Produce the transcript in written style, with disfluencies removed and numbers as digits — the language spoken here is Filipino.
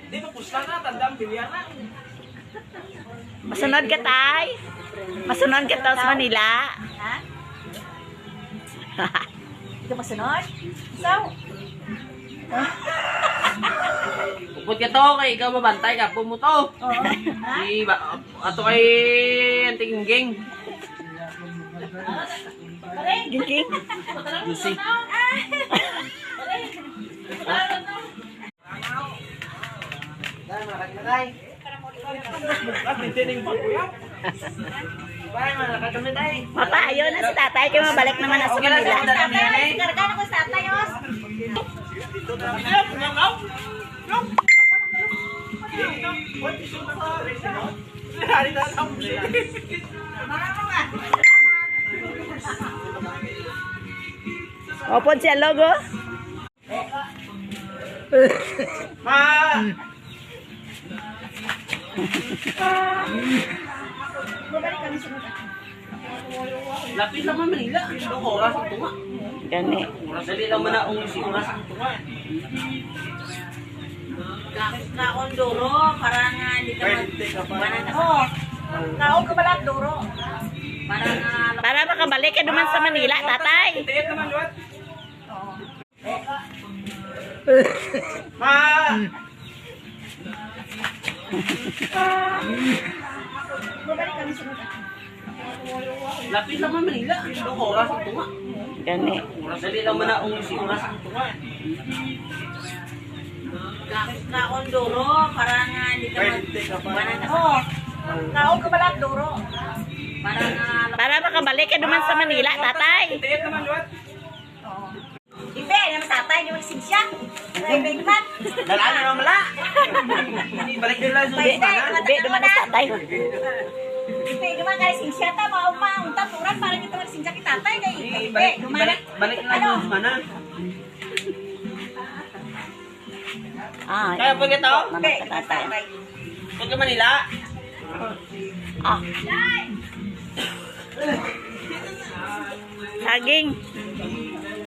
Hindi mo pusta na, tandang bilyan na. Masunod ka, tay. Masunod ka to sa Manila. Ha? Ito masunod? So, Upot ka to, kay ikaw mabantay ka, pumuto. oo. Ha? Ato kay Antingging. Gingking. Lucy. Mapayo na si tatay. Kaya mabalik naman na sa Manila. Karga na ko sa atayos. Opon siya logo. Lapit lang man Manila. Ang oras ang tunga. Gani. Oras dali lang man ang si oras ang tunga. Kaon duro, para nga hindi ka Oo. Kaon ka pala duro. Para nga Para makabalik ka naman sa Manila, tatay. Tiit naman duat. Lapit lang man Manila. Ang oras ang tunga. Gani. Oras dali lang man ang si oras ang tunga. kaon duro, para nga hindi ka Oo. Kaon ka pala duro. Para nga Para makabalik ka naman sa Manila, tatay. Tiit naman duat. Ibe, naman tatay, yung sinsya. Ibe man. Dalaan na naman mala. Hindi balik nila sa Be, duman na tatay. Ibe, naman kaya sinsya ta, maumang taturan para nito mag sinsya kita tatay. Ibe, balik na sa mana. Ah, Kaya pag ito, naman ka, tatay. pag Manila, Ah. Saging.